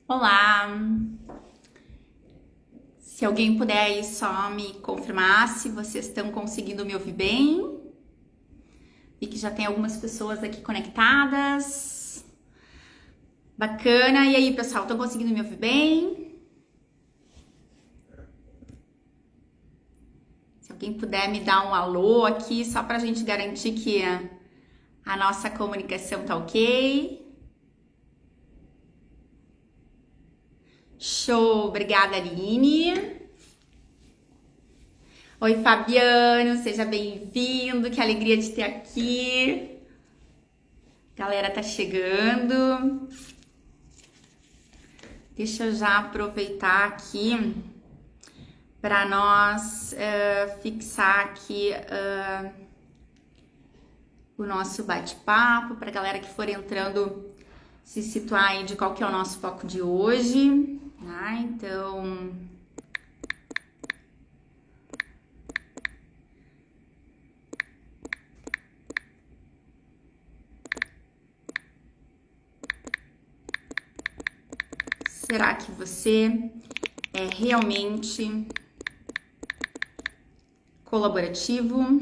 Olá! Se alguém puder aí só me confirmar se vocês estão conseguindo me ouvir bem. Vi que já tem algumas pessoas aqui conectadas. Bacana! E aí, pessoal, estão conseguindo me ouvir bem? Se alguém puder me dar um alô aqui, só pra gente garantir que a nossa comunicação tá ok. Show! Obrigada, Aline! Oi, Fabiano, seja bem-vindo, que alegria de ter aqui. Galera tá chegando. Deixa eu já aproveitar aqui para nós fixar aqui o nosso bate-papo, para a galera que for entrando se situar aí de qual que é o nosso foco de hoje, né? Então... Será que você é realmente colaborativo?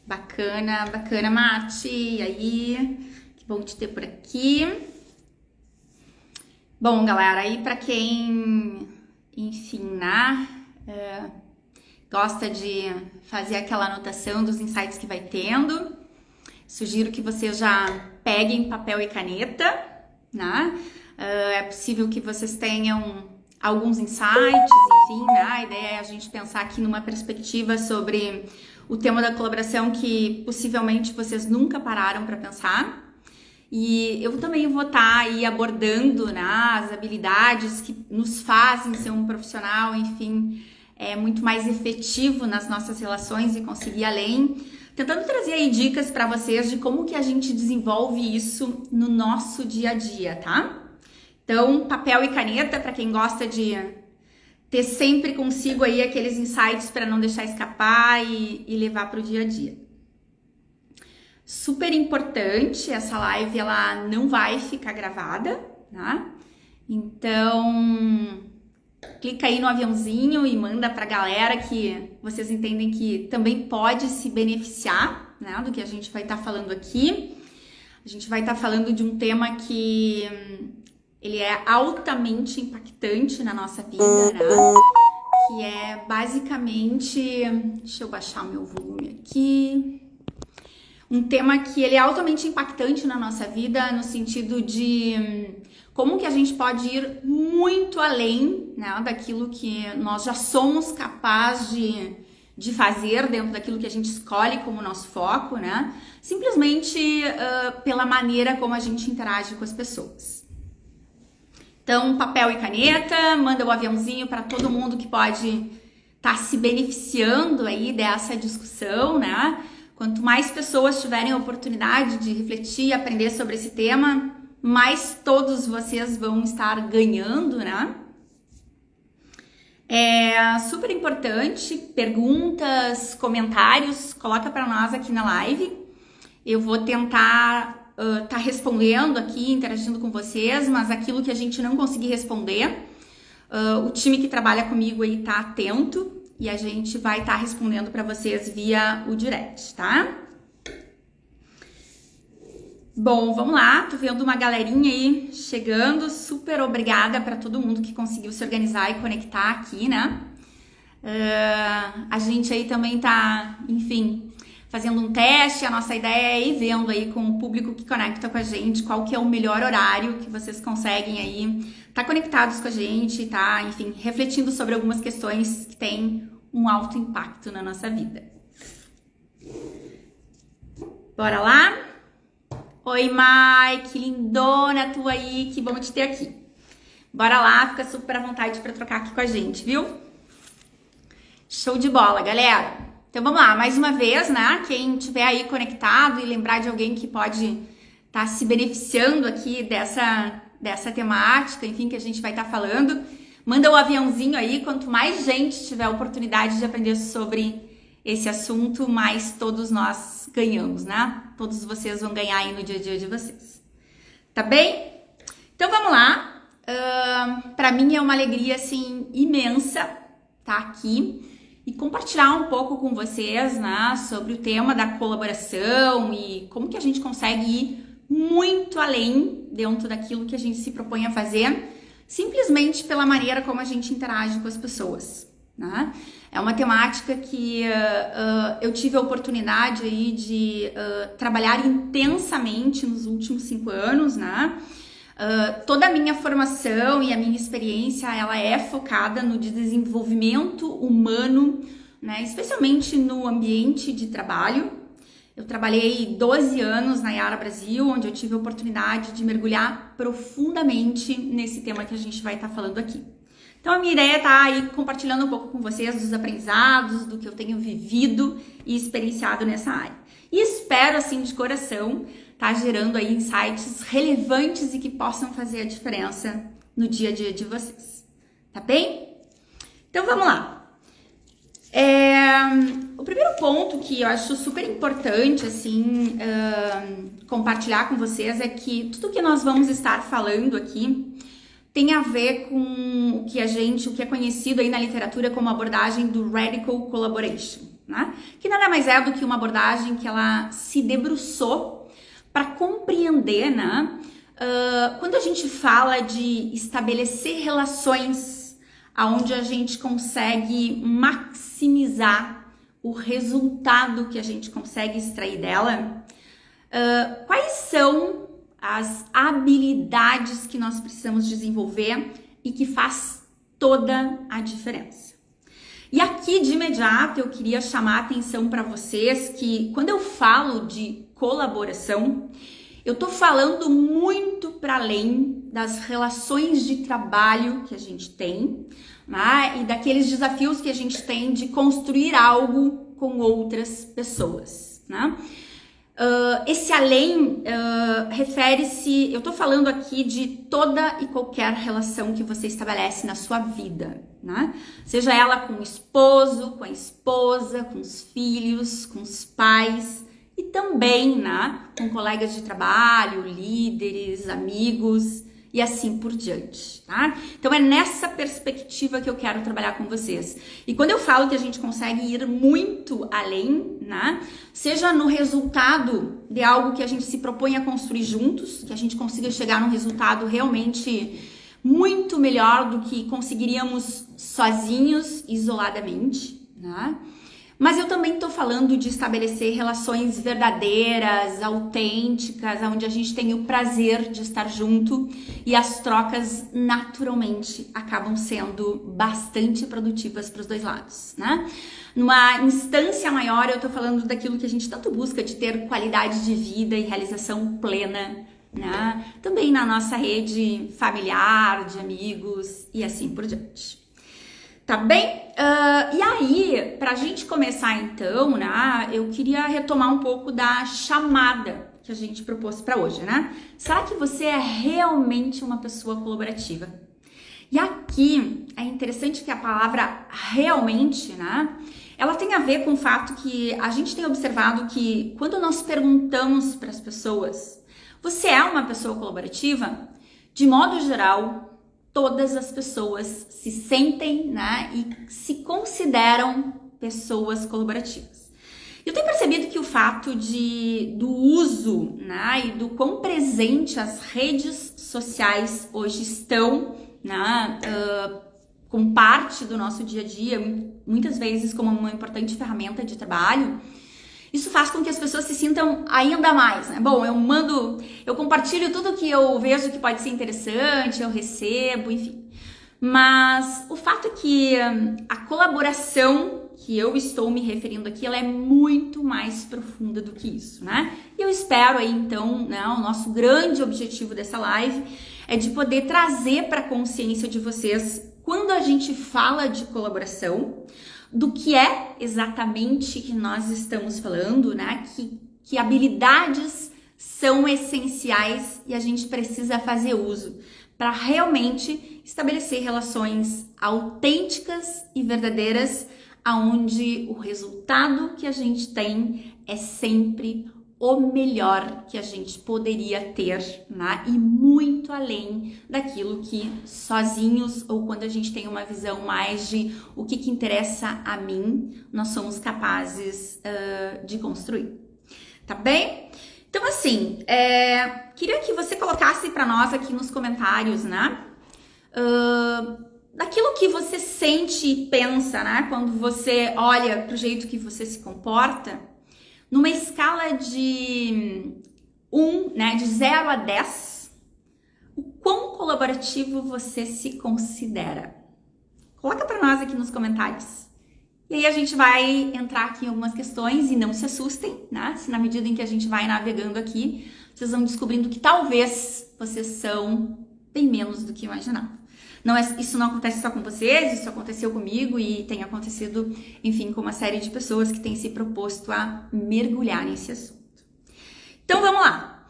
Bacana, bacana, Mati. E aí, que bom te ter por aqui. Bom, galera, aí para quem, enfim, né, gosta de fazer aquela anotação dos insights que vai tendo, sugiro que vocês já peguem papel e caneta, né? É possível que vocês tenham alguns insights, enfim, né? A ideia é a gente pensar aqui numa perspectiva sobre o tema da colaboração que possivelmente vocês nunca pararam para pensar. E eu também vou estar aí abordando, né, as habilidades que nos fazem ser um profissional, enfim, muito mais efetivo nas nossas relações e conseguir além, tentando trazer aí dicas para vocês de como que a gente desenvolve isso no nosso dia a dia, tá? Então, papel e caneta para quem gosta de ter sempre consigo aí aqueles insights para não deixar escapar e levar para o dia a dia. Super importante, essa live ela não vai ficar gravada, tá? Então, clica aí no aviãozinho e manda pra galera que vocês entendem que também pode se beneficiar, né, do que a gente vai estar falando aqui. A gente vai estar falando de um tema que ele é altamente impactante na nossa vida, né? Que é basicamente... Deixa eu baixar o meu volume aqui. Um tema que ele é altamente impactante na nossa vida, no sentido de como que a gente pode ir muito além, né, daquilo que nós já somos capazes de fazer dentro daquilo que a gente escolhe como nosso foco, né? Simplesmente pela maneira como a gente interage com as pessoas. Então, papel e caneta, manda o aviãozinho para todo mundo que pode estar se beneficiando aí dessa discussão, né? Quanto mais pessoas tiverem a oportunidade de refletir e aprender sobre esse tema, mais todos vocês vão estar ganhando, né? É super importante, perguntas, comentários, coloca para nós aqui na live. Eu vou tentar tá respondendo aqui, interagindo com vocês, mas aquilo que a gente não conseguir responder, o time que trabalha comigo aí tá atento. E a gente vai estar respondendo para vocês via o direct, tá? Bom, vamos lá. Tô vendo uma galerinha aí chegando. Super obrigada para todo mundo que conseguiu se organizar e conectar aqui, né? A gente aí também tá, enfim, fazendo um teste. A nossa ideia é ir vendo aí com o público que conecta com a gente qual que é o melhor horário que vocês conseguem aí tá conectados com a gente, tá, enfim, refletindo sobre algumas questões que têm um alto impacto na nossa vida. Bora lá? Oi, Mai, que lindona tu aí, que bom te ter aqui. Bora lá, fica super à vontade para trocar aqui com a gente, viu? Show de bola, galera! Então vamos lá, mais uma vez, né? Quem estiver aí conectado e lembrar de alguém que pode estar se beneficiando aqui dessa temática, enfim, que a gente vai estar falando, manda o aviãozinho aí. Quanto mais gente tiver a oportunidade de aprender sobre esse assunto, mais todos nós ganhamos, né? Todos vocês vão ganhar aí no dia a dia de vocês. Tá bem? Então vamos lá. Para mim é uma alegria, assim, imensa estar aqui e compartilhar um pouco com vocês, né, sobre o tema da colaboração e como que a gente consegue ir muito além dentro daquilo que a gente se propõe a fazer, simplesmente pela maneira como a gente interage com as pessoas, né? É uma temática que eu tive a oportunidade aí de trabalhar intensamente nos últimos 5 anos, né? Toda a minha formação e a minha experiência, ela é focada no desenvolvimento humano, né? Especialmente no ambiente de trabalho. Eu trabalhei 12 anos na Yara Brasil, onde eu tive a oportunidade de mergulhar profundamente nesse tema que a gente vai estar falando aqui. Então a minha ideia é estar aí compartilhando um pouco com vocês dos aprendizados, do que eu tenho vivido e experienciado nessa área. E espero, assim, de coração, tá gerando aí insights relevantes e que possam fazer a diferença no dia a dia de vocês. Tá bem? Então vamos lá. O primeiro ponto que eu acho super importante, assim, compartilhar com vocês é que tudo que nós vamos estar falando aqui tem a ver com o que é conhecido aí na literatura como abordagem do Radical Collaboration, né? Que nada mais é do que uma abordagem que ela se debruçou para compreender, né? Quando a gente fala de estabelecer relações onde a gente consegue maximizar o resultado que a gente consegue extrair dela, quais são as habilidades que nós precisamos desenvolver e que faz toda a diferença. E aqui, de imediato, eu queria chamar a atenção para vocês que quando eu falo de colaboração, eu tô falando muito para além das relações de trabalho que a gente tem, né? E daqueles desafios que a gente tem de construir algo com outras pessoas, né? Esse além refere-se, eu tô falando aqui de toda e qualquer relação que você estabelece na sua vida, né? Seja ela com o esposo, com a esposa, com os filhos, com os pais e também, né, com colegas de trabalho, líderes, amigos e assim por diante, tá? Então é nessa perspectiva que eu quero trabalhar com vocês. E quando eu falo que a gente consegue ir muito além, né? Seja no resultado de algo que a gente se propõe a construir juntos, que a gente consiga chegar num resultado realmente muito melhor do que conseguiríamos sozinhos, isoladamente, né? Mas eu também estou falando de estabelecer relações verdadeiras, autênticas, onde a gente tem o prazer de estar junto e as trocas naturalmente acabam sendo bastante produtivas para os dois lados, né? Numa instância maior, eu estou falando daquilo que a gente tanto busca, de ter qualidade de vida e realização plena, né? Também na nossa rede familiar, de amigos e assim por diante. Tá bem? E aí, pra gente começar então, né, eu queria retomar um pouco da chamada que a gente propôs para hoje, né? Será que você é realmente uma pessoa colaborativa? E aqui é interessante que a palavra realmente, né, ela tem a ver com o fato que a gente tem observado que quando nós perguntamos para as pessoas, você é uma pessoa colaborativa? De modo geral, todas as pessoas se sentem, né, e se consideram pessoas colaborativas. Eu tenho percebido que o fato do uso, né, e do quão presente as redes sociais hoje estão, né, com parte do nosso dia a dia, muitas vezes como uma importante ferramenta de trabalho, isso faz com que as pessoas se sintam ainda mais, né? Bom, eu compartilho tudo que eu vejo que pode ser interessante, eu recebo, enfim. Mas o fato é que a colaboração que eu estou me referindo aqui, ela é muito mais profunda do que isso, né? E eu espero aí, então, né, o nosso grande objetivo dessa live é de poder trazer para a consciência de vocês, quando a gente fala de colaboração, do que é exatamente que nós estamos falando, né? Que habilidades são essenciais e a gente precisa fazer uso para realmente estabelecer relações autênticas e verdadeiras, aonde o resultado que a gente tem é sempre o melhor que a gente poderia ter, né? E muito além daquilo que sozinhos ou quando a gente tem uma visão mais de o que interessa a mim, nós somos capazes de construir, tá bem? Então assim, queria que você colocasse para nós aqui nos comentários, né? Daquilo que você sente e pensa, né? Quando você olha para o jeito que você se comporta, numa escala de 0 a 10, o quão colaborativo você se considera? Coloca para nós aqui nos comentários. E aí a gente vai entrar aqui em algumas questões e não se assustem, né? Se na medida em que a gente vai navegando aqui, vocês vão descobrindo que talvez vocês são bem menos do que imaginavam. Isso não acontece só com vocês, isso aconteceu comigo e tem acontecido, enfim, com uma série de pessoas que têm se proposto a mergulhar nesse assunto. Então vamos lá.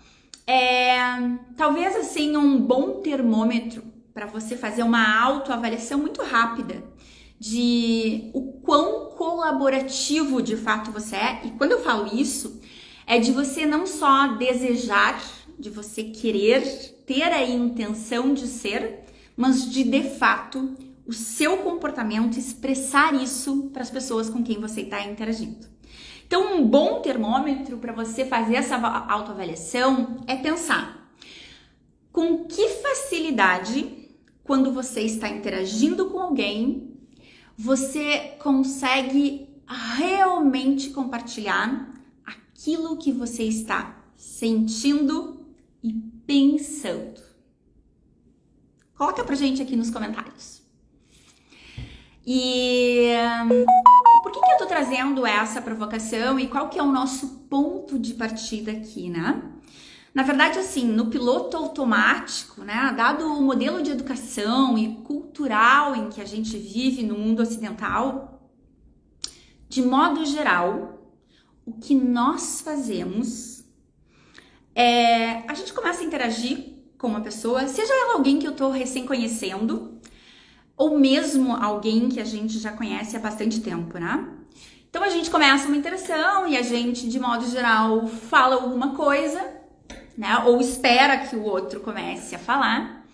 Talvez assim um bom termômetro para você fazer uma autoavaliação muito rápida de o quão colaborativo de fato você é. E quando eu falo isso, é de você não só desejar, de você querer ter a intenção de ser, mas de fato, o seu comportamento expressar isso para as pessoas com quem você está interagindo. Então, um bom termômetro para você fazer essa autoavaliação é pensar com que facilidade, quando você está interagindo com alguém, você consegue realmente compartilhar aquilo que você está sentindo e pensando. Coloca pra gente aqui nos comentários. E por que eu tô trazendo essa provocação e qual que é o nosso ponto de partida aqui, né? Na verdade, assim, no piloto automático, né, dado o modelo de educação e cultural em que a gente vive no mundo ocidental, de modo geral, o que nós fazemos é a gente começa a interagir com uma pessoa, seja ela alguém que eu tô recém conhecendo, ou mesmo alguém que a gente já conhece há bastante tempo, né? Então a gente começa uma interação e a gente, de modo geral, fala alguma coisa, né? Ou espera que o outro comece a falar.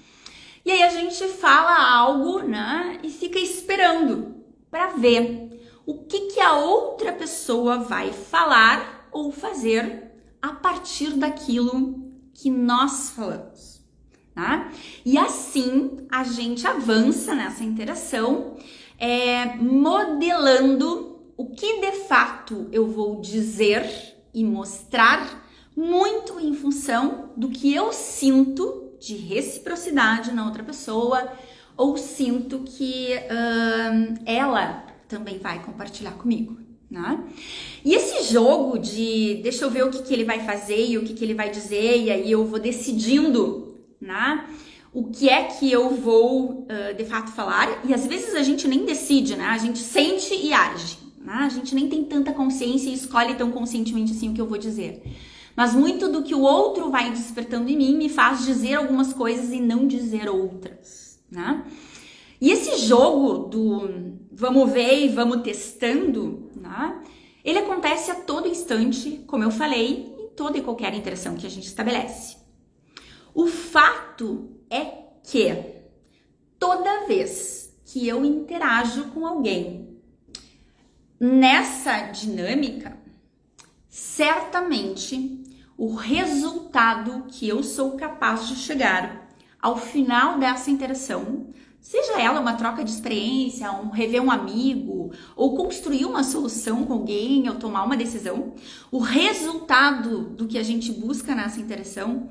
E aí a gente fala algo, né? E fica esperando para ver o que a outra pessoa vai falar ou fazer a partir daquilo que nós falamos. Tá? E assim a gente avança nessa interação, modelando o que de fato eu vou dizer e mostrar, muito em função do que eu sinto de reciprocidade na outra pessoa, ou sinto que ela também vai compartilhar comigo. Né? E esse jogo de deixa eu ver o que ele vai fazer e o que ele vai dizer, e aí eu vou decidindo, né? O que é que eu vou de fato falar, e às vezes a gente nem decide, né? A gente sente e age, né? A gente nem tem tanta consciência e escolhe tão conscientemente assim o que eu vou dizer. Mas muito do que o outro vai despertando em mim me faz dizer algumas coisas e não dizer outras, né? E esse jogo do vamos ver e vamos testando, né? Ele acontece a todo instante, como eu falei, em toda e qualquer interação que a gente estabelece. O fato é que toda vez que eu interajo com alguém nessa dinâmica, certamente o resultado que eu sou capaz de chegar ao final dessa interação, seja ela uma troca de experiência, rever um amigo, ou construir uma solução com alguém, ou tomar uma decisão, o resultado do que a gente busca nessa interação,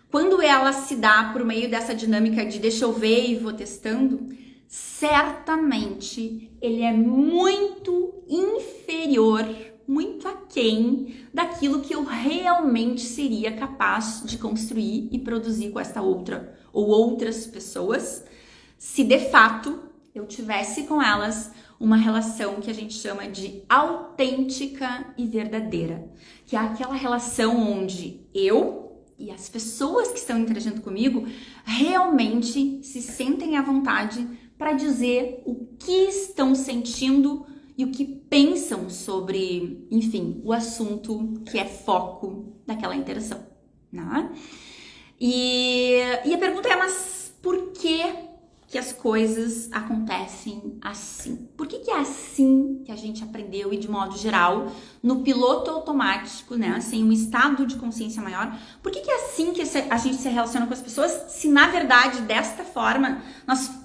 quando ela se dá por meio dessa dinâmica de deixa eu ver e vou testando, certamente ele é muito inferior, muito aquém daquilo que eu realmente seria capaz de construir e produzir com esta outra ou outras pessoas, se de fato eu tivesse com elas uma relação que a gente chama de autêntica e verdadeira, que é aquela relação onde eu e as pessoas que estão interagindo comigo realmente se sentem à vontade para dizer o que estão sentindo e o que pensam sobre, enfim, o assunto que é foco daquela interação, né? E a pergunta é, mas por que as coisas acontecem assim? Por que é assim que a gente aprendeu e, de modo geral, no piloto automático, né, sem um estado de consciência maior, por que é assim que a gente se relaciona com as pessoas, se na verdade, desta forma,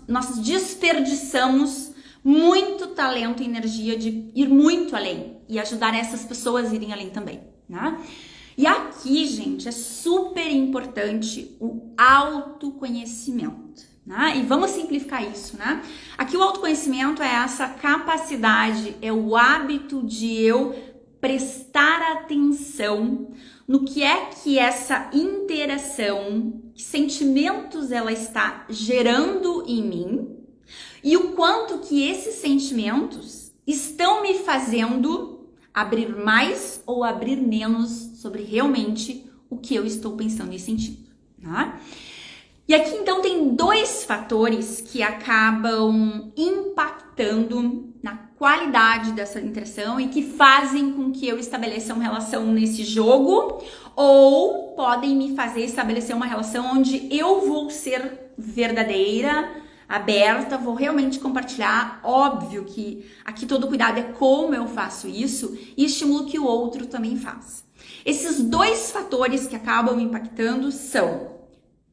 nós desperdiçamos muito talento e energia de ir muito além e ajudar essas pessoas a irem além também, né? E aqui, gente, é super importante o autoconhecimento, né? E vamos simplificar isso, né? Aqui o autoconhecimento é essa capacidade, é o hábito de eu prestar atenção no que é que essa interação, que sentimentos ela está gerando em mim e o quanto que esses sentimentos estão me fazendo abrir mais ou abrir menos sobre realmente o que eu estou pensando e sentindo, tá? E aqui então tem dois fatores que acabam impactando na qualidade dessa interação e que fazem com que eu estabeleça uma relação nesse jogo, ou podem me fazer estabelecer uma relação onde eu vou ser verdadeira, aberta, vou realmente compartilhar. Óbvio que aqui todo cuidado é como eu faço isso e estimulo que o outro também faça. Esses dois fatores que acabam impactando são,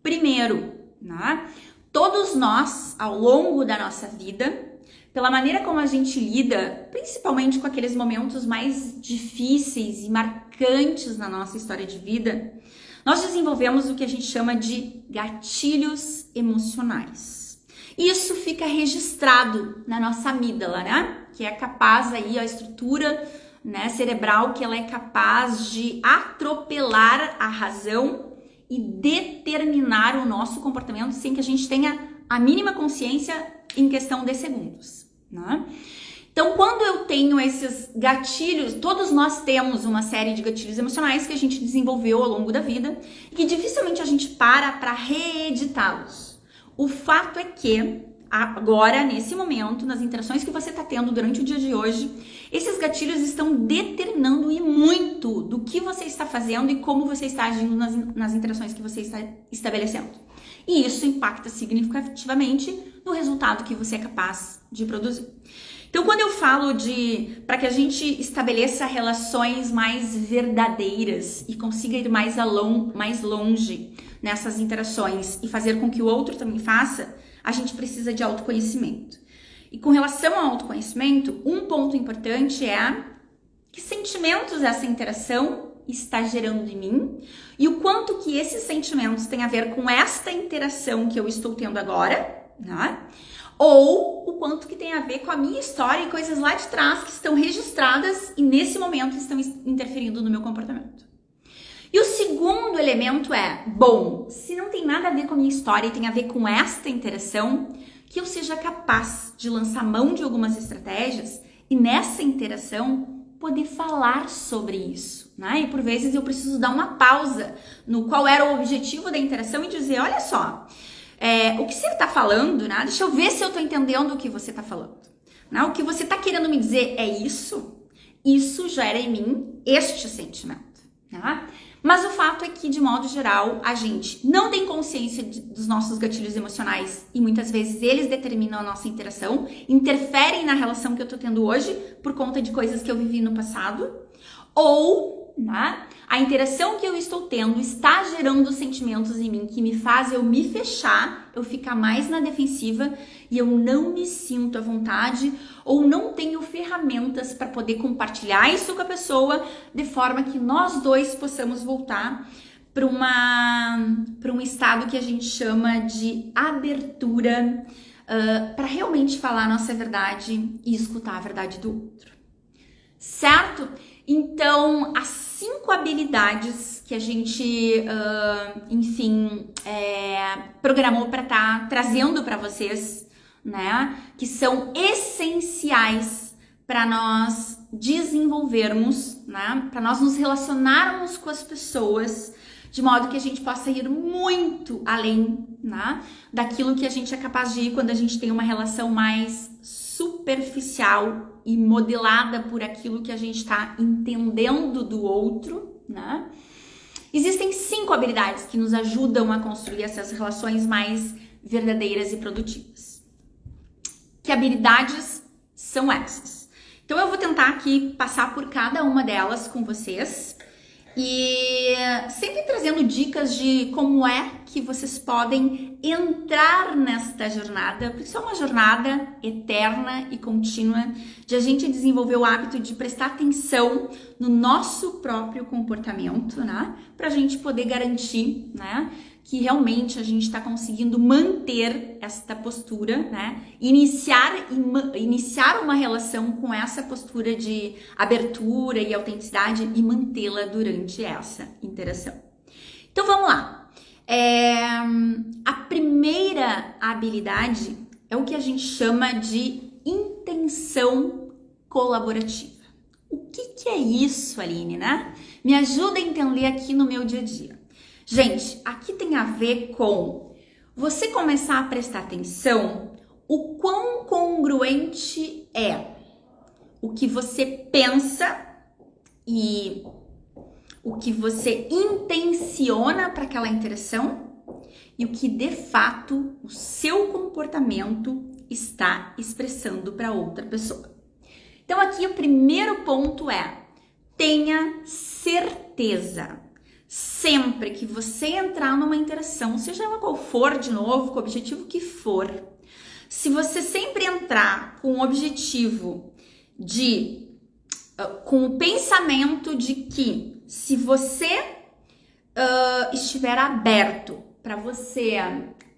primeiro, né, todos nós, ao longo da nossa vida, pela maneira como a gente lida, principalmente com aqueles momentos mais difíceis e marcantes na nossa história de vida, nós desenvolvemos o que a gente chama de gatilhos emocionais. Isso fica registrado na nossa amígdala, né? Que é capaz aí, a estrutura, né, cerebral, que ela é capaz de atropelar a razão e determinar o nosso comportamento sem que a gente tenha a mínima consciência em questão de segundos, né? Então, quando eu tenho esses gatilhos, todos nós temos uma série de gatilhos emocionais que a gente desenvolveu ao longo da vida e que dificilmente a gente para reeditá-los. O fato é que agora, nesse momento, nas interações que você está tendo durante o dia de hoje, esses gatilhos estão determinando e muito do que você está fazendo e como você está agindo nas interações que você está estabelecendo. E isso impacta significativamente no resultado que você é capaz de produzir. Então, quando eu falo para que a gente estabeleça relações mais verdadeiras e consiga ir mais longe nessas interações e fazer com que o outro também faça, a gente precisa de autoconhecimento. E com relação ao autoconhecimento, um ponto importante é que sentimentos essa interação está gerando em mim e o quanto que esses sentimentos têm a ver com esta interação que eu estou tendo agora, né? Ou o quanto que tem a ver com a minha história e coisas lá de trás que estão registradas e nesse momento estão interferindo no meu comportamento. E o segundo elemento é, bom, se não tem nada a ver com a minha história e tem a ver com esta interação, que eu seja capaz de lançar mão de algumas estratégias e nessa interação poder falar sobre isso, né? E por vezes eu preciso dar uma pausa no qual era o objetivo da interação e dizer, olha só, o que você está falando, né? Deixa eu ver se eu estou entendendo o que você está falando. Né? O que você está querendo me dizer é isso? Isso gera em mim este sentimento. Né? Mas o fato é que, de modo geral, a gente não tem consciência dos nossos gatilhos emocionais e muitas vezes eles determinam a nossa interação, interferem na relação que eu tô tendo hoje por conta de coisas que eu vivi no passado, ou, né, a interação que eu estou tendo está gerando sentimentos em mim que me faz eu me fechar, eu ficar mais na defensiva e eu não me sinto à vontade ou não tenho ferramentas para poder compartilhar isso com a pessoa de forma que nós dois possamos voltar para um estado que a gente chama de abertura para realmente falar a nossa verdade e escutar a verdade do outro. Certo? Então, as 5 habilidades que a gente, programou para estar trazendo para vocês né, que são essenciais para nós desenvolvermos, né, para nós nos relacionarmos com as pessoas de modo que a gente possa ir muito além, né, daquilo que a gente é capaz de ir quando a gente tem uma relação mais superficial e modelada por aquilo que a gente está entendendo do outro, né? Existem 5 habilidades que nos ajudam a construir essas relações mais verdadeiras e produtivas. Que habilidades são essas? Então eu vou tentar aqui passar por cada uma delas com vocês e sempre trazendo dicas de como é que vocês podem entrar nesta jornada, porque isso é uma jornada eterna e contínua de a gente desenvolver o hábito de prestar atenção no nosso próprio comportamento, né? Para a gente poder garantir, né, que realmente a gente está conseguindo manter esta postura, né? Iniciar uma relação com essa postura de abertura e autenticidade e mantê-la durante essa interação. Então vamos lá. A primeira habilidade é o que a gente chama de intenção colaborativa. O que é isso, Aline, né? Me ajuda a entender aqui no meu dia a dia. Gente, aqui tem a ver com você começar a prestar atenção o quão congruente é o que você pensa e o que você intenciona para aquela interação e o que de fato o seu comportamento está expressando para outra pessoa. Então aqui o primeiro ponto é: tenha certeza. Sempre que você entrar numa interação, seja ela qual for, de novo, com o objetivo que for, se você sempre entrar com o objetivo com o pensamento de que se você estiver aberto para você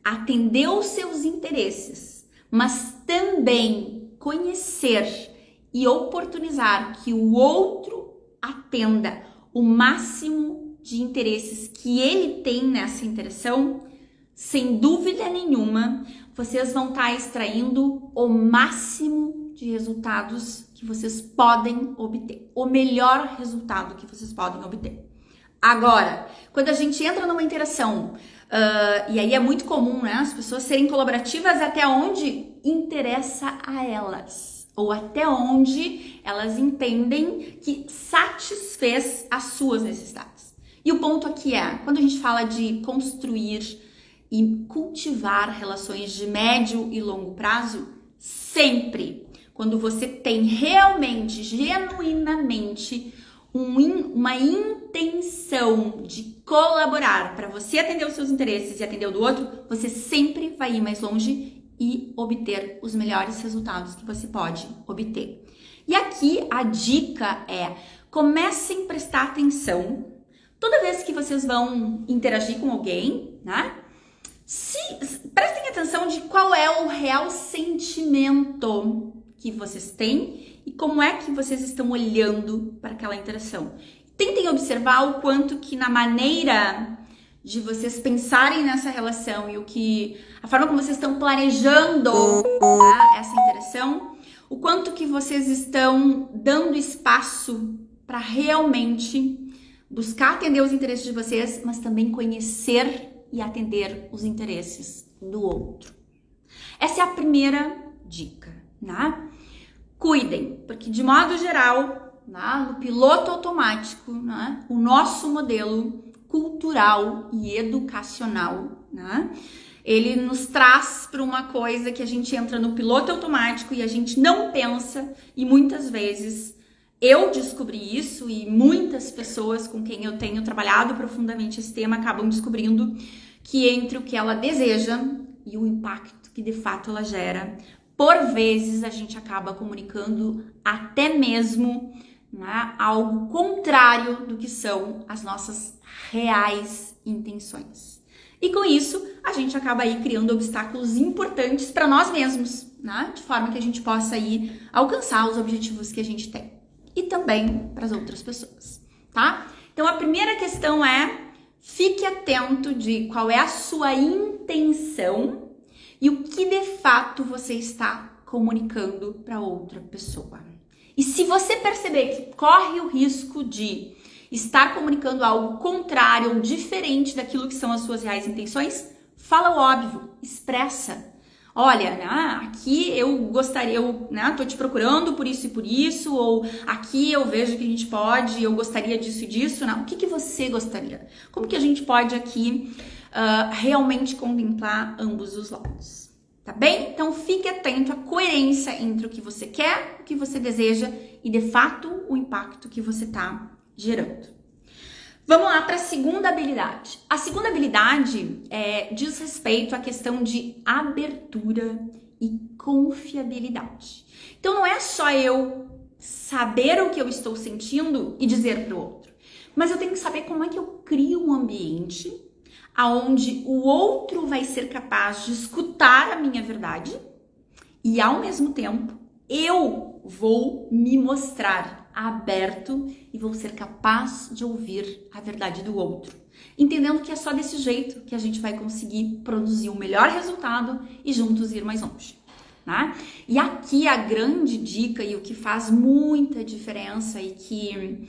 atender os seus interesses, mas também conhecer e oportunizar que o outro atenda o máximo de interesses que ele tem nessa interação, sem dúvida nenhuma, vocês vão estar extraindo o máximo de resultados que vocês podem obter, o melhor resultado que vocês podem obter. Agora, quando a gente entra numa interação, e aí é muito comum, né, as pessoas serem colaborativas até onde interessa a elas, ou até onde elas entendem que satisfez as suas necessidades. E o ponto aqui é, quando a gente fala de construir e cultivar relações de médio e longo prazo, sempre, quando você tem realmente, genuinamente, uma intenção de colaborar para você atender os seus interesses e atender o do outro, você sempre vai ir mais longe e obter os melhores resultados que você pode obter. E aqui a dica é, comecem a prestar atenção toda vez que vocês vão interagir com alguém, né? Prestem atenção de qual é o real sentimento que vocês têm e como é que vocês estão olhando para aquela interação. Tentem observar o quanto que na maneira de vocês pensarem nessa relação e a forma como vocês estão planejando, né, essa interação, o quanto que vocês estão dando espaço para realmente buscar atender os interesses de vocês, mas também conhecer e atender os interesses do outro. Essa é a primeira dica, né? Cuidem, porque de modo geral, né, no piloto automático, né, o nosso modelo cultural e educacional, né, ele nos traz para uma coisa que a gente entra no piloto automático e a gente não pensa, e muitas vezes eu descobri isso e muitas pessoas com quem eu tenho trabalhado profundamente esse tema acabam descobrindo que entre o que ela deseja e o impacto que de fato ela gera, por vezes a gente acaba comunicando até mesmo, né, algo contrário do que são as nossas reais intenções. E com isso, a gente acaba aí criando obstáculos importantes para nós mesmos, né, de forma que a gente possa aí alcançar os objetivos que a gente tem. E também para as outras pessoas, tá? Então a primeira questão é: fique atento de qual é a sua intenção e o que de fato você está comunicando para outra pessoa. E se você perceber que corre o risco de estar comunicando algo contrário ou diferente daquilo que são as suas reais intenções, fala o óbvio, expressa. Olha, né, aqui eu gostaria, tô te procurando por isso e por isso, ou aqui eu vejo que a gente pode, eu gostaria disso e disso, né? O que você gostaria? Como que a gente pode aqui realmente contemplar ambos os lados? Tá bem? Então fique atento à coerência entre o que você quer, o que você deseja e de fato o impacto que você está gerando. Vamos lá para a segunda habilidade. A segunda habilidade diz respeito à questão de abertura e confiabilidade. Então não é só eu saber o que eu estou sentindo e dizer para o outro, mas eu tenho que saber como é que eu crio um ambiente onde o outro vai ser capaz de escutar a minha verdade e ao mesmo tempo eu vou me mostrar aberto e vou ser capaz de ouvir a verdade do outro, entendendo que é só desse jeito que a gente vai conseguir produzir o melhor resultado e juntos ir mais longe, né? E aqui a grande dica e o que faz muita diferença e que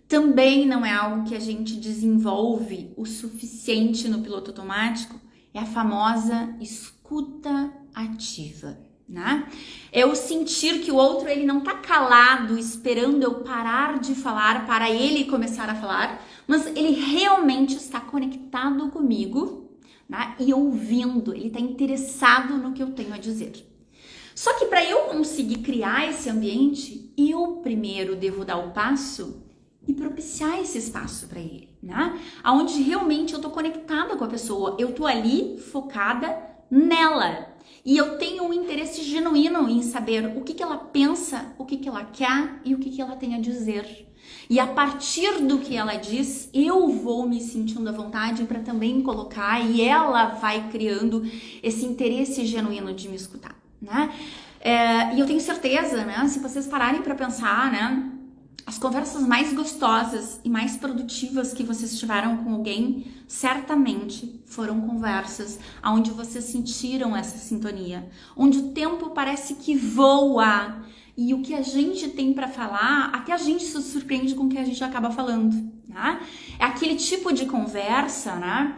também não é algo que a gente desenvolve o suficiente no piloto automático é a famosa escuta ativa. Né? É o sentir que o outro ele não tá calado esperando eu parar de falar para ele começar a falar, mas ele realmente está conectado comigo, né? E ouvindo, ele está interessado no que eu tenho a dizer. Só que para eu conseguir criar esse ambiente, eu primeiro devo dar o passo e propiciar esse espaço para ele, né? Aonde realmente eu tô conectada com a pessoa, eu tô ali focada nela. E eu tenho um interesse genuíno em saber o que ela pensa, o que ela quer e o que ela tem a dizer. E a partir do que ela diz, eu vou me sentindo à vontade para também colocar e ela vai criando esse interesse genuíno de me escutar, né? E eu tenho certeza, né? Se vocês pararem para pensar, né? As conversas mais gostosas e mais produtivas que vocês tiveram com alguém, certamente foram conversas onde vocês sentiram essa sintonia, onde o tempo parece que voa e o que a gente tem para falar, até a gente se surpreende com o que a gente acaba falando, né? É aquele tipo de conversa, né?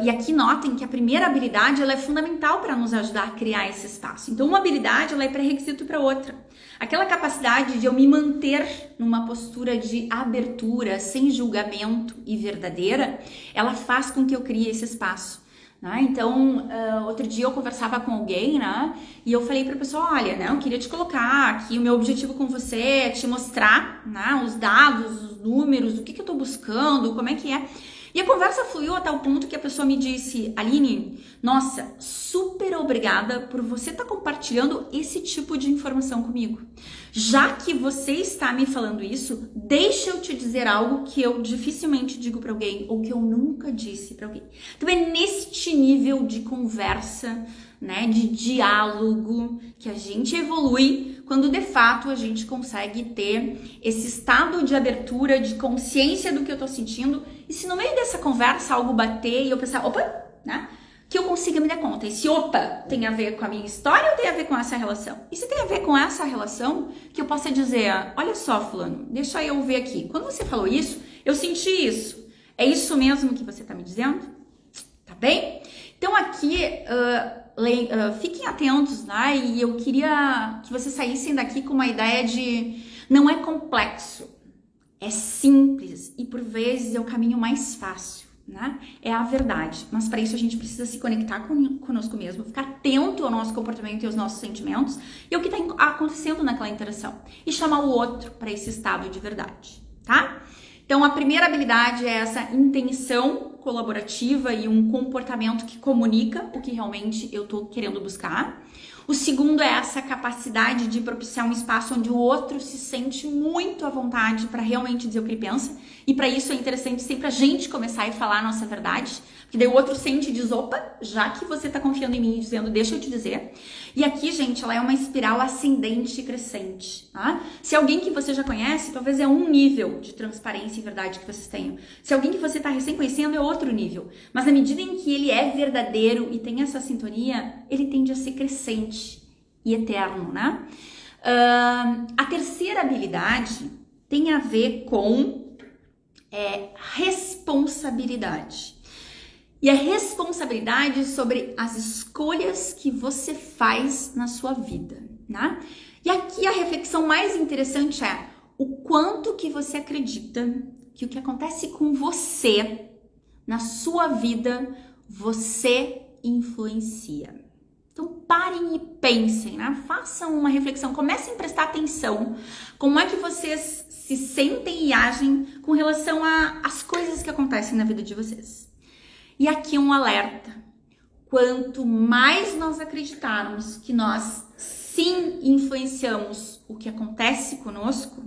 E aqui notem que a primeira habilidade ela é fundamental para nos ajudar a criar esse espaço. Então, uma habilidade ela é pré-requisito para outra. Aquela capacidade de eu me manter numa postura de abertura, sem julgamento e verdadeira, ela faz com que eu crie esse espaço. Né? Então, outro dia eu conversava com alguém, né? E eu falei para a pessoa, olha, né, eu queria te colocar aqui, o meu objetivo com você é te mostrar, né, os dados, os números, o que eu estou buscando, como é que é. E a conversa fluiu a tal ponto que a pessoa me disse, Aline, nossa, super obrigada por você estar compartilhando esse tipo de informação comigo. Já que você está me falando isso, deixa eu te dizer algo que eu dificilmente digo para alguém ou que eu nunca disse para alguém. Então é neste nível de conversa, né, de diálogo que a gente evolui quando de fato a gente consegue ter esse estado de abertura, de consciência do que eu tô sentindo. E se no meio dessa conversa algo bater e eu pensar, opa, né? Que eu consiga me dar conta. E se opa tem a ver com a minha história ou tem a ver com essa relação? E se tem a ver com essa relação, que eu possa dizer, olha só, fulano, deixa eu ver aqui. Quando você falou isso, eu senti isso. É isso mesmo que você tá me dizendo? Tá bem? Então aqui, fiquem atentos, né? E eu queria que vocês saíssem daqui com uma ideia de não é complexo. É simples e por vezes é o caminho mais fácil, né? É a verdade. Mas para isso a gente precisa se conectar conosco mesmo, ficar atento ao nosso comportamento e aos nossos sentimentos e ao que está acontecendo naquela interação e chamar o outro para esse estado de verdade, tá? Então a primeira habilidade é essa intenção colaborativa e um comportamento que comunica o que realmente eu tô querendo buscar. O segundo é essa capacidade de propiciar um espaço onde o outro se sente muito à vontade para realmente dizer o que ele pensa. E para isso é interessante sempre a gente começar a falar a nossa verdade, porque daí o outro sente e diz, opa, já que você tá confiando em mim e dizendo, deixa eu te dizer. E aqui, gente, ela é uma espiral ascendente e crescente, tá? Se alguém que você já conhece, talvez é um nível de transparência e verdade que vocês tenham. Se alguém que você tá recém conhecendo é outro nível. Mas na medida em que ele é verdadeiro e tem essa sintonia, ele tende a ser crescente e eterno, né? A terceira habilidade tem a ver com responsabilidade. E a responsabilidade sobre as escolhas que você faz na sua vida, né? E aqui a reflexão mais interessante é o quanto que você acredita que o que acontece com você na sua vida, você influencia. Então parem e pensem, né? Façam uma reflexão, comecem a prestar atenção como é que vocês se sentem e agem com relação às coisas que acontecem na vida de vocês. E aqui um alerta, quanto mais nós acreditarmos que nós sim influenciamos o que acontece conosco,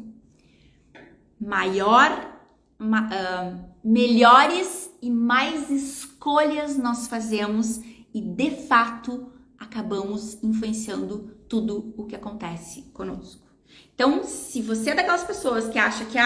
melhores e mais escolhas nós fazemos e de fato acabamos influenciando tudo o que acontece conosco. Então, se você é daquelas pessoas que acha que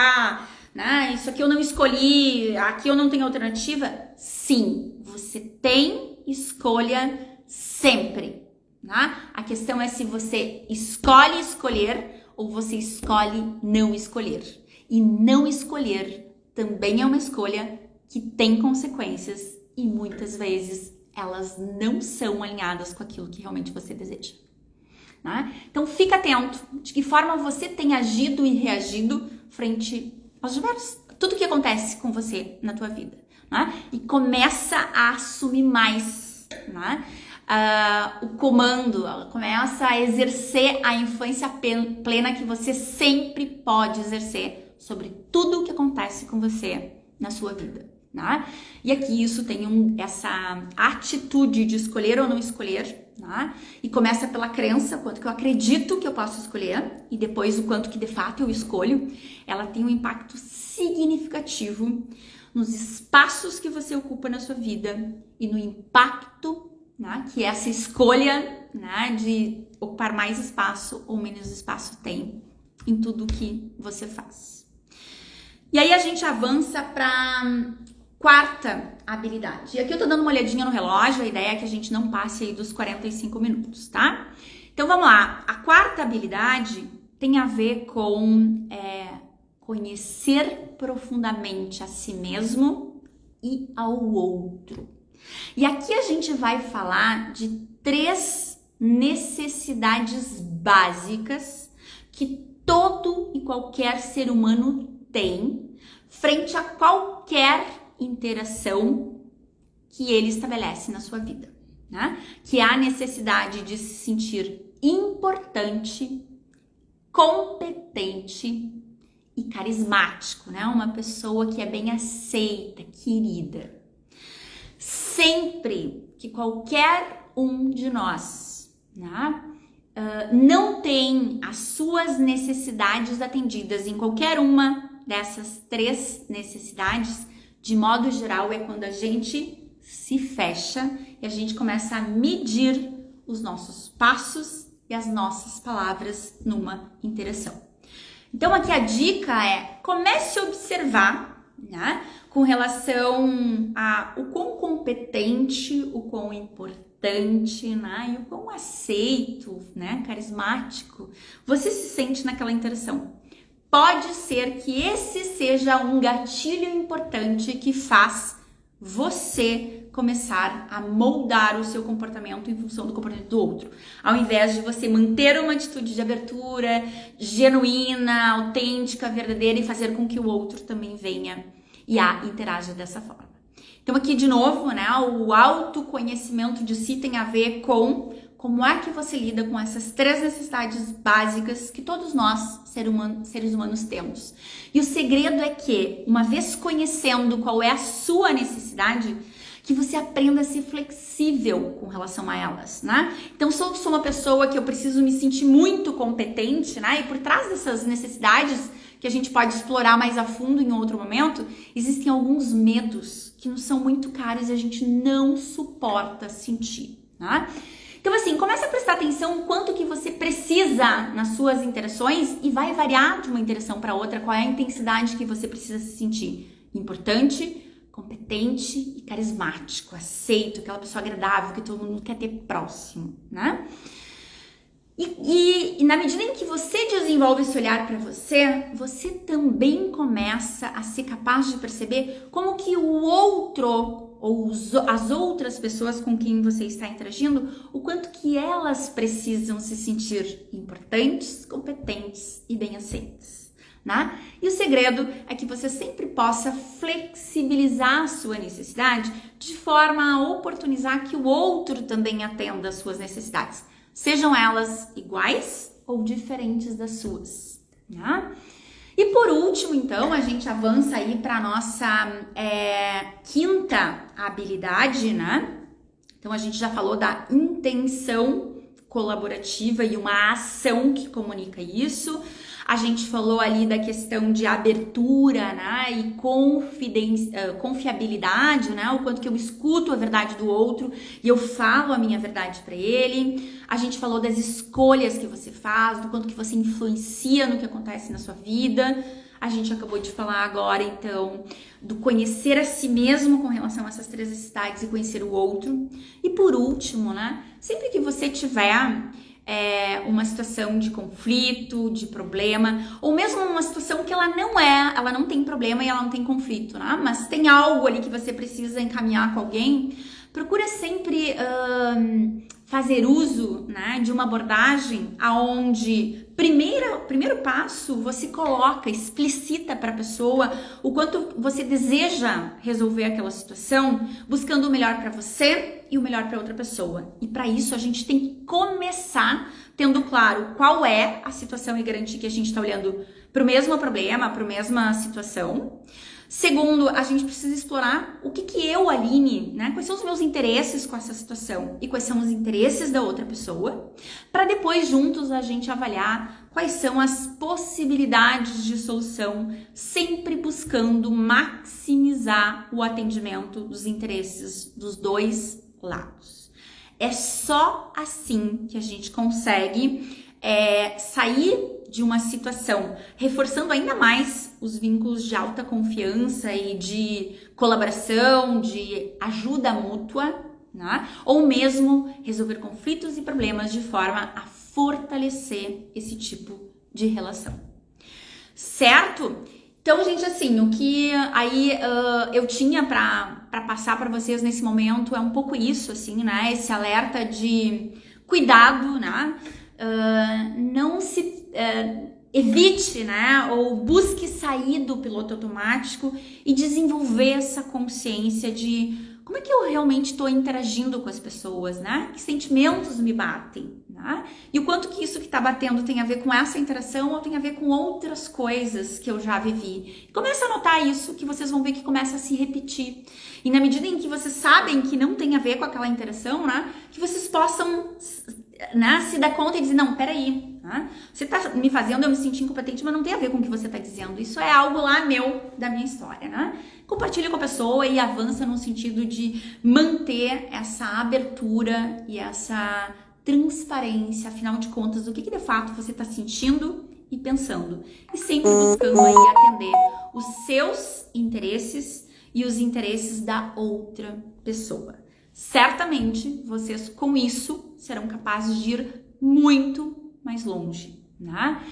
isso aqui eu não escolhi, aqui eu não tenho alternativa, sim, você tem escolha sempre, né? A questão é se você escolhe escolher ou você escolhe não escolher. E não escolher também é uma escolha que tem consequências e muitas vezes elas não são alinhadas com aquilo que realmente você deseja, né? Então fica atento de que forma você tem agido e reagido frente aos tudo que acontece com você na tua vida, né? E começa a assumir mais, né? O comando, começa a exercer a influência plena que você sempre pode exercer sobre tudo o que acontece com você na sua vida, né? E aqui isso tem essa atitude de escolher ou não escolher, né? E começa pela crença, quanto que eu acredito que eu posso escolher, e depois o quanto que de fato eu escolho. Ela tem um impacto significativo nos espaços que você ocupa na sua vida e no impacto, né, que essa escolha, né, de ocupar mais espaço ou menos espaço tem em tudo que você faz. E aí a gente avança para quarta habilidade. E aqui eu tô dando uma olhadinha no relógio, a ideia é que a gente não passe aí dos 45 minutos, tá? Então vamos lá. A quarta habilidade tem a ver com conhecer profundamente a si mesmo e ao outro. E aqui a gente vai falar de 3 necessidades básicas que todo e qualquer ser humano tem frente a qualquer interação que ele estabelece na sua vida, né? Que é a necessidade de se sentir importante, competente e carismático, né? Uma pessoa que é bem aceita, querida. Sempre que qualquer um de nós, né, não tem as suas necessidades atendidas em qualquer uma dessas 3 necessidades, de modo geral, é quando a gente se fecha e a gente começa a medir os nossos passos e as nossas palavras numa interação. Então aqui a dica é: comece a observar, né, com relação a o quão competente, o quão importante, né, e o quão aceito, né, carismático você se sente naquela interação. Pode ser que esse seja um gatilho importante que faz você começar a moldar o seu comportamento em função do comportamento do outro. Ao invés de você manter uma atitude de abertura, genuína, autêntica, verdadeira e fazer com que o outro também venha e interaja dessa forma. Então aqui de novo, né, o autoconhecimento de si tem a ver com como é que você lida com essas 3 necessidades básicas que todos nós, seres humanos, temos. E o segredo é que, uma vez conhecendo qual é a sua necessidade, que você aprenda a ser flexível com relação a elas, né? Então, se eu sou uma pessoa que eu preciso me sentir muito competente, né? E por trás dessas necessidades, que a gente pode explorar mais a fundo em outro momento, existem alguns medos que nos são muito caros e a gente não suporta sentir, né? Então, assim, comece a prestar atenção no quanto que você precisa nas suas interações e vai variar de uma interação para outra, qual é a intensidade que você precisa se sentir importante, competente e carismático, aceito, aquela pessoa agradável que todo mundo quer ter próximo, né? E na medida em que você desenvolve esse olhar para você, você também começa a ser capaz de perceber como que o outro ou as outras pessoas com quem você está interagindo, o quanto que elas precisam se sentir importantes, competentes e bem aceitas, né? E o segredo é que você sempre possa flexibilizar a sua necessidade de forma a oportunizar que o outro também atenda às suas necessidades. Sejam elas iguais ou diferentes das suas, né? E por último, então, a gente avança aí para a nossa quinta habilidade, né? Então, a gente já falou da intenção colaborativa e uma ação que comunica isso. A gente falou ali da questão de abertura, né, e confiabilidade, né, o quanto que eu escuto a verdade do outro e eu falo a minha verdade para ele. A gente falou das escolhas que você faz, do quanto que você influencia no que acontece na sua vida. A gente acabou de falar agora, então, do conhecer a si mesmo com relação a essas três necessidades e conhecer o outro. E por último, né, sempre que você tiver uma situação de conflito, de problema, ou mesmo uma situação que ela não tem problema e ela não tem conflito, né? Mas tem algo ali que você precisa encaminhar com alguém, procura sempre fazer uso, né, de uma abordagem aonde primeiro passo você coloca, explicita para a pessoa o quanto você deseja resolver aquela situação, buscando o melhor para você e o melhor para outra pessoa. E para isso a gente tem que começar tendo claro qual é a situação e garantir que a gente está olhando para o mesmo problema, para a mesma situação. Segundo, a gente precisa explorar o que eu, Aline, né? Quais são os meus interesses com essa situação e quais são os interesses da outra pessoa, para depois juntos a gente avaliar quais são as possibilidades de solução, sempre buscando maximizar o atendimento dos interesses dos dois lados. É só assim que a gente consegue sair de uma situação, reforçando ainda mais os vínculos de alta confiança e de colaboração, de ajuda mútua, né? Ou mesmo resolver conflitos e problemas de forma a fortalecer esse tipo de relação. Certo? Então, gente, assim, o que aí eu tinha para passar para vocês nesse momento é um pouco isso, assim, né? Esse alerta de cuidado, né? Não se evite, né, ou busque sair do piloto automático e desenvolver essa consciência de como é que eu realmente estou interagindo com as pessoas, né? Que sentimentos me batem, né? E o quanto que isso que está batendo tem a ver com essa interação ou tem a ver com outras coisas que eu já vivi. Começa a notar isso, que vocês vão ver que começa a se repetir. E na medida em que vocês sabem que não tem a ver com aquela interação, né, que vocês possam, né, se dar conta e dizer, não, peraí, né? Você tá me fazendo eu me sentir incompetente, mas não tem a ver com o que você tá dizendo. Isso é algo lá meu, da minha história, né? Compartilha com a pessoa e avança no sentido de manter essa abertura e essa transparência, afinal de contas, do que de fato você tá sentindo e pensando. E sempre buscando aí atender os seus interesses e os interesses da outra pessoa. Certamente, vocês com isso serão capazes de ir muito mais longe, né?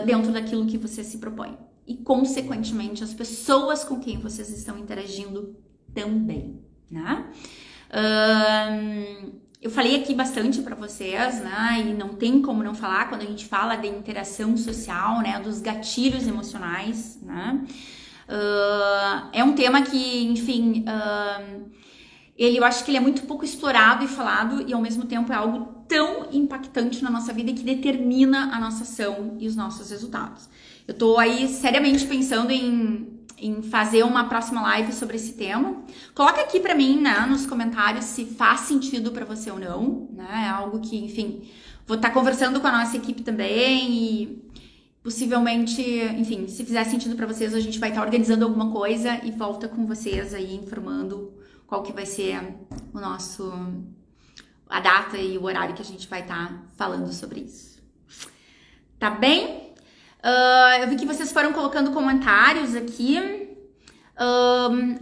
Dentro daquilo que você se propõe. E, consequentemente, as pessoas com quem vocês estão interagindo também, né? Eu falei aqui bastante para vocês, né? E não tem como não falar quando a gente fala de interação social, né? Dos gatilhos emocionais, né? É um tema que, enfim, eu acho que ele é muito pouco explorado e falado e ao mesmo tempo é algo tão impactante na nossa vida que determina a nossa ação e os nossos resultados. Eu tô aí seriamente pensando em fazer uma próxima live sobre esse tema. Coloca aqui pra mim, né, nos comentários se faz sentido pra você ou não, né? É algo que, enfim, vou estar conversando com a nossa equipe também e possivelmente, enfim, se fizer sentido pra vocês, a gente vai estar organizando alguma coisa e volta com vocês aí informando qual que vai ser a data e o horário que a gente vai estar falando sobre isso. Tá bem? Eu vi que vocês foram colocando comentários aqui.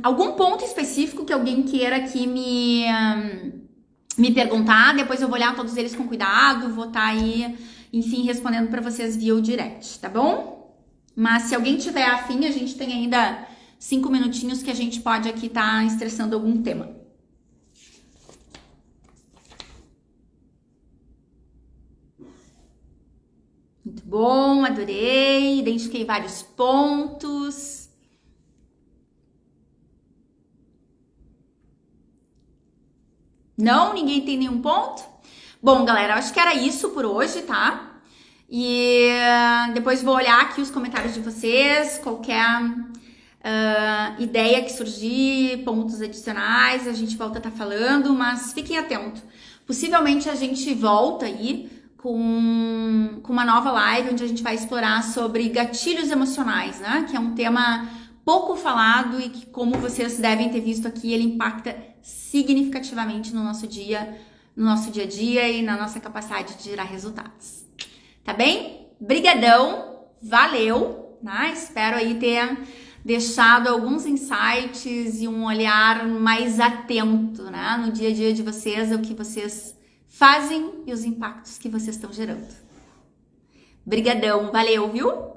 Algum ponto específico que alguém queira aqui me perguntar, depois eu vou olhar todos eles com cuidado, vou estar aí, enfim, respondendo para vocês via o direct, tá bom? Mas se alguém tiver afim, a gente tem ainda 5 minutinhos que a gente pode aqui estar estressando algum tema. Muito bom, adorei, identifiquei vários pontos. Não? Ninguém tem nenhum ponto? Bom, galera, acho que era isso por hoje, tá? E depois vou olhar aqui os comentários de vocês, qualquer ideia que surgir, pontos adicionais, a gente volta a estar falando, mas fiquem atentos. Possivelmente a gente volta aí com uma nova live onde a gente vai explorar sobre gatilhos emocionais, né? Que é um tema pouco falado e que, como vocês devem ter visto aqui, ele impacta significativamente no nosso dia a dia e na nossa capacidade de gerar resultados. Tá bem? Brigadão, valeu, né? Espero aí ter deixado alguns insights e um olhar mais atento, né? No dia a dia de vocês, o que vocês fazem e os impactos que vocês estão gerando. Brigadão, valeu, viu?